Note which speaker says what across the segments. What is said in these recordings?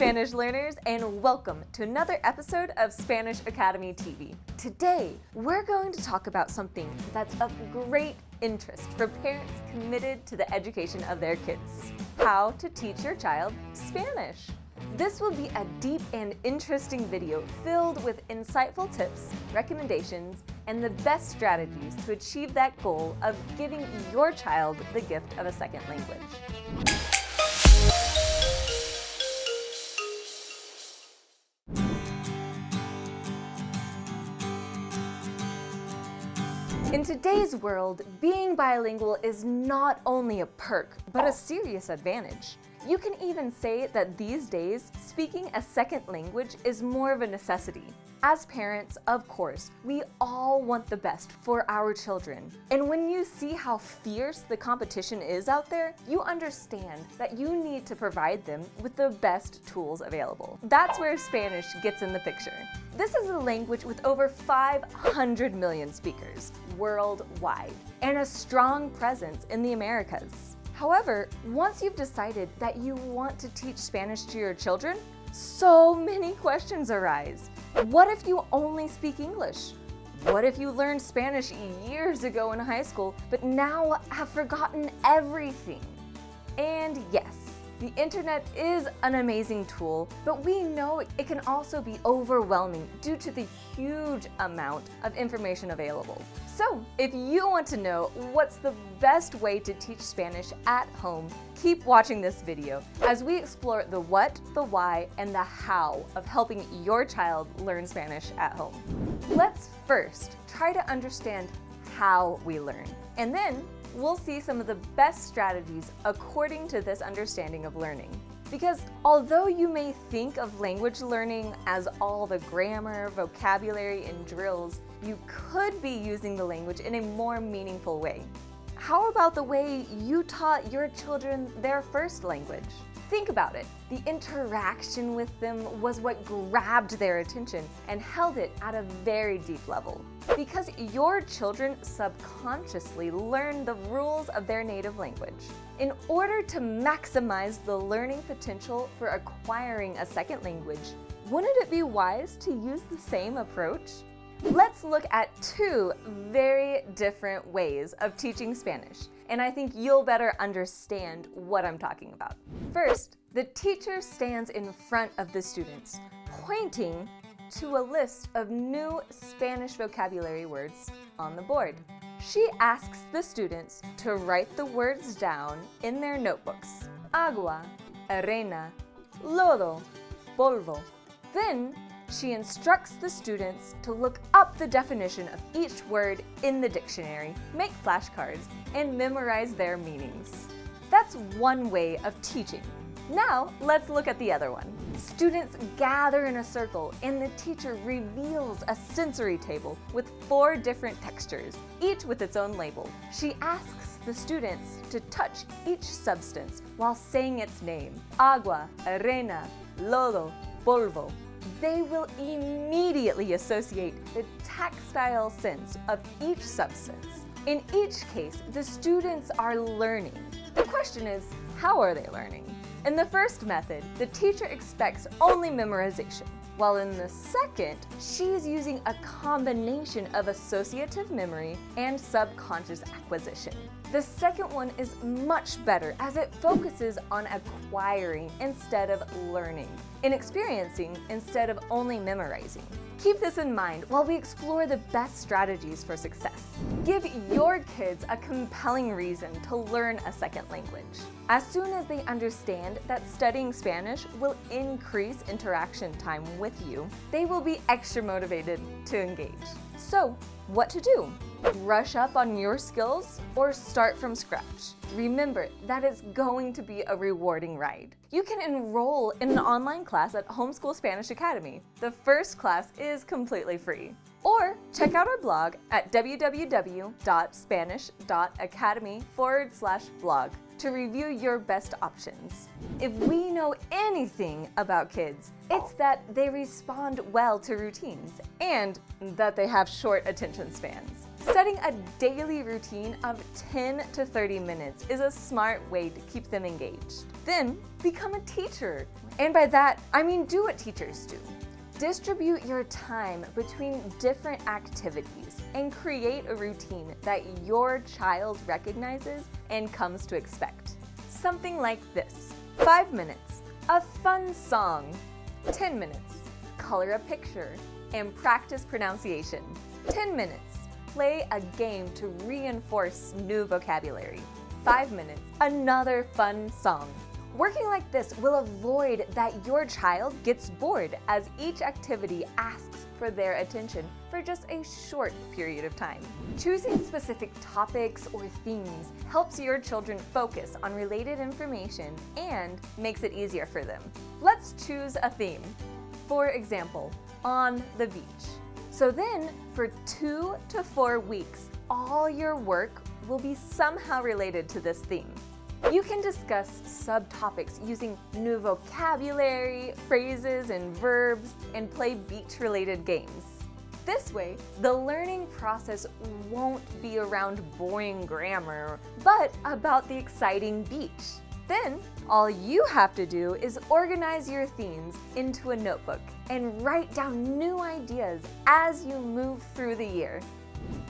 Speaker 1: Spanish learners, and welcome to another episode of Spanish Academy TV. Today, we're going to talk about something that's of great interest for parents committed to the education of their kids: how to teach your child Spanish. This will be a deep and interesting video filled with insightful tips, recommendations, and the best strategies to achieve that goal of giving your child the gift of a second language. In today's world, being bilingual is not only a perk, but a serious advantage. You can even say that these days, speaking a second language is more of a necessity. As parents, of course, we all want the best for our children. And when you see how fierce the competition is out there, you understand that you need to provide them with the best tools available. That's where Spanish gets in the picture. This is a language with over 500 million speakers worldwide and a strong presence in the Americas. However, once you've decided that you want to teach Spanish to your children, so many questions arise. What if you only speak English? What if you learned Spanish years ago in high school, but now have forgotten everything? And yes, the internet is an amazing tool, but we know it can also be overwhelming due to the huge amount of information available. So, if you want to know what's the best way to teach Spanish at home, keep watching this video as we explore the what, the why, and the how of helping your child learn Spanish at home. Let's first try to understand how we learn, and then we'll see some of the best strategies according to this understanding of learning. Because although you may think of language learning as all the grammar, vocabulary, and drills, you could be using the language in a more meaningful way. How about the way you taught your children their first language? Think about it. The interaction with them was what grabbed their attention and held it at a very deep level. Because your children subconsciously learn the rules of their native language. In order to maximize the learning potential for acquiring a second language, wouldn't it be wise to use the same approach? Let's look at two very different ways of teaching Spanish, and I think you'll better understand what I'm talking about. First, the teacher stands in front of the students, pointing to a list of new Spanish vocabulary words on the board. She asks the students to write the words down in their notebooks: agua, arena, lodo, polvo. Then, she instructs the students to look up the definition of each word in the dictionary, make flashcards, and memorize their meanings. That's one way of teaching. Now, let's look at the other one. Students gather in a circle and the teacher reveals a sensory table with 4 different textures, each with its own label. She asks the students to touch each substance while saying its name: agua, arena, lodo, polvo. They will immediately associate the tactile sense of each substance. In each case, the students are learning. The question is, how are they learning? In the first method, the teacher expects only memorization, while in the second, she's using a combination of associative memory and subconscious acquisition. The second one is much better as it focuses on acquiring instead of learning, and experiencing instead of only memorizing. Keep this in mind while we explore the best strategies for success. Give your kids a compelling reason to learn a second language. As soon as they understand that studying Spanish will increase interaction time with you, they will be extra motivated to engage. So, what to do? Brush up on your skills or start from scratch? Remember that it's going to be a rewarding ride. You can enroll in an online class at Homeschool Spanish Academy. The first class is completely free. Or check out our blog at www.spanish.academy/blog to review your best options. If we know anything about kids, it's that they respond well to routines and that they have short attention spans. Setting a daily routine of 10 to 30 minutes is a smart way to keep them engaged. Then, become a teacher. And by that, I mean do what teachers do. Distribute your time between different activities and create a routine that your child recognizes and comes to expect. Something like this: 5 minutes, a fun song; 10 minutes, color a picture and practice pronunciation; 10 minutes, play a game to reinforce new vocabulary; 5 minutes, another fun song. Working like this will avoid that your child gets bored, as each activity asks for their attention for just a short period of time. Choosing specific topics or themes helps your children focus on related information and makes it easier for them. Let's choose a theme. For example, on the beach. So then, for 2 to 4 weeks, all your work will be somehow related to this theme. You can discuss subtopics using new vocabulary, phrases, and verbs, and play beach-related games. This way, the learning process won't be around boring grammar, but about the exciting beach. Then, all you have to do is organize your themes into a notebook and write down new ideas as you move through the year.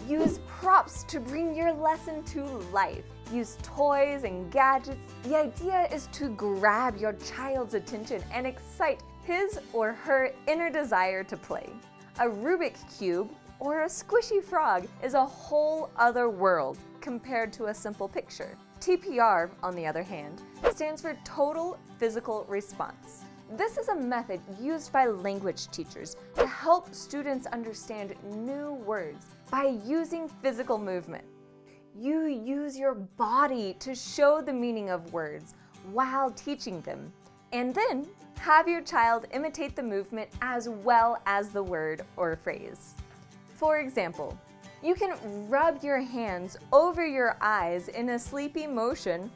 Speaker 1: Use props to bring your lesson to life. Use toys and gadgets. The idea is to grab your child's attention and excite his or her inner desire to play. A Rubik's Cube or a squishy frog is a whole other world compared to a simple picture. TPR, on the other hand, stands for Total Physical Response. This is a method used by language teachers to help students understand new words by using physical movement. You use your body to show the meaning of words while teaching them, and then have your child imitate the movement as well as the word or phrase. For example, you can rub your hands over your eyes in a sleepy motion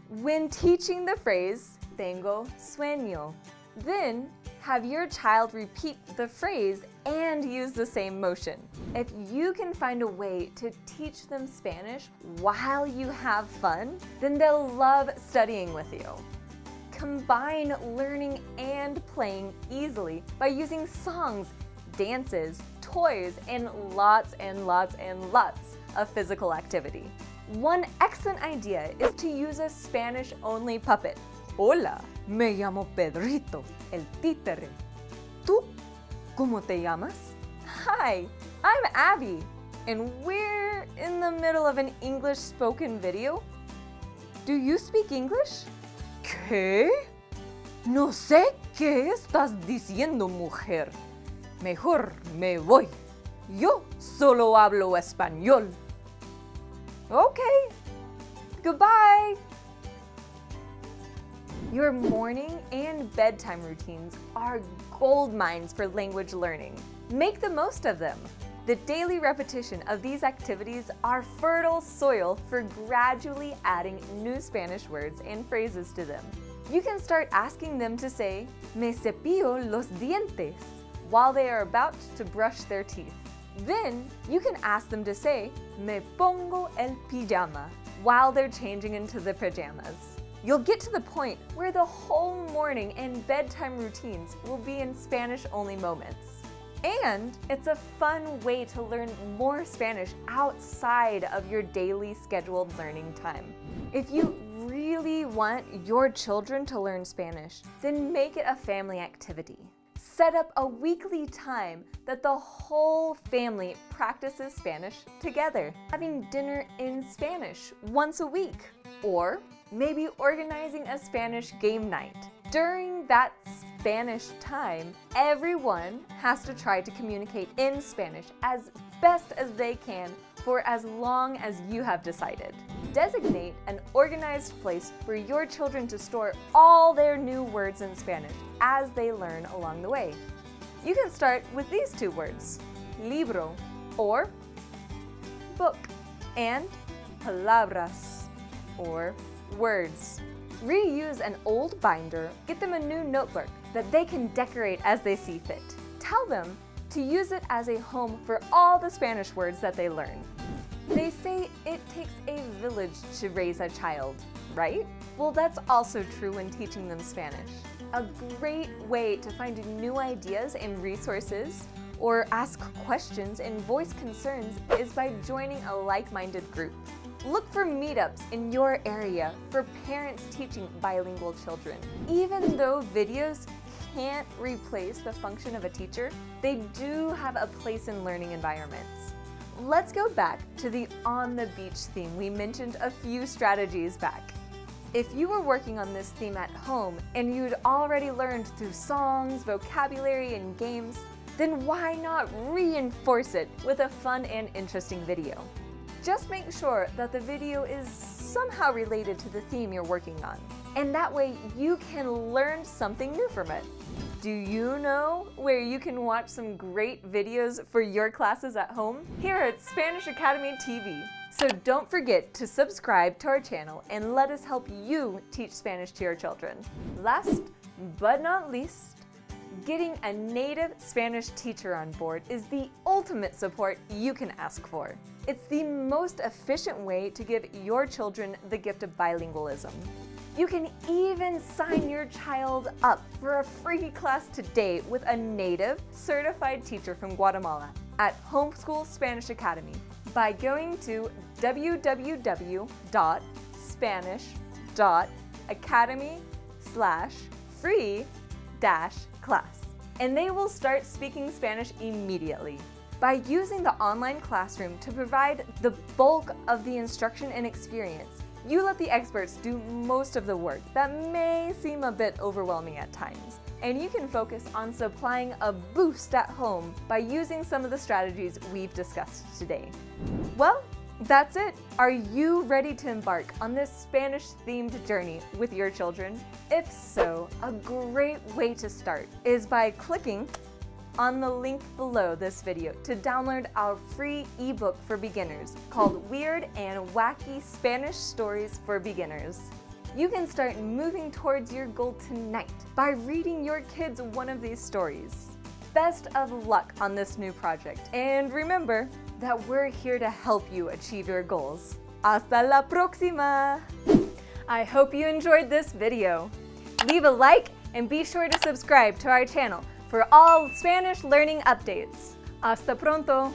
Speaker 1: when teaching the phrase, tengo sueño. Then, have your child repeat the phrase and use the same motion. If you can find a way to teach them Spanish while you have fun, then they'll love studying with you. Combine learning and playing easily by using songs, dances, toys, and lots of physical activity. One excellent idea is to use a Spanish-only puppet. Hola, me llamo Pedrito, el títere. ¿Tú? ¿Cómo te llamas? Hi, I'm Abby, and we're in the middle of an English spoken video. Do you speak English? ¿Qué? No sé qué estás diciendo, mujer. Mejor me voy. Yo solo hablo español. Okay, goodbye. Your morning and bedtime routines are gold mines for language learning. Make the most of them. The daily repetition of these activities are fertile soil for gradually adding new Spanish words and phrases to them. You can start asking them to say, me cepillo los dientes, while they are about to brush their teeth. Then, you can ask them to say, me pongo el pijama, while they're changing into the pajamas. You'll get to the point where the whole morning and bedtime routines will be in Spanish-only moments. And it's a fun way to learn more Spanish outside of your daily scheduled learning time. If you really want your children to learn Spanish, then make it a family activity. Set up a weekly time that the whole family practices Spanish together, having dinner in Spanish once a week, or maybe organizing a Spanish game night. During that Spanish time, everyone has to try to communicate in Spanish as best as they can for as long as you have decided. Designate an organized place for your children to store all their new words in Spanish as they learn along the way. You can start with these two words, libro, or book, and palabras, or words. Reuse an old binder, get them a new notebook that they can decorate as they see fit. Tell them to use it as a home for all the Spanish words that they learn. They say it takes a village to raise a child, right? Well, that's also true when teaching them Spanish. A great way to find new ideas and resources or ask questions and voice concerns is by joining a like-minded group. Look for meetups in your area for parents teaching bilingual children. Even though videos can't replace the function of a teacher, they do have a place in learning environments. Let's go back to the on the beach theme we mentioned a few strategies back. If you were working on this theme at home and you'd already learned through songs, vocabulary, and games, then why not reinforce it with a fun and interesting video? Just make sure that the video is somehow related to the theme you're working on, and that way you can learn something new from it. Do you know where you can watch some great videos for your classes at home? Here at Spanish Academy TV. So don't forget to subscribe to our channel and let us help you teach Spanish to your children. Last but not least, getting a native Spanish teacher on board is the ultimate support you can ask for. It's the most efficient way to give your children the gift of bilingualism. You can even sign your child up for a free class today with a native certified teacher from Guatemala at Homeschool Spanish Academy by going to www.spanish.academy/free-class, and they will start speaking Spanish immediately. By using the online classroom to provide the bulk of the instruction and experience, you let the experts do most of the work that may seem a bit overwhelming at times, and you can focus on supplying a boost at home by using some of the strategies we've discussed today. Well, that's it. Are you ready to embark on this Spanish-themed journey with your children? If so, a great way to start is by clicking on the link below this video to download our free ebook for beginners called Weird and Wacky Spanish Stories for Beginners. You can start moving towards your goal tonight by reading your kids one of these stories. Best of luck on this new project, and remember that we're here to help you achieve your goals. Hasta la próxima! I hope you enjoyed this video. Leave a like and be sure to subscribe to our channel for all Spanish learning updates. Hasta pronto!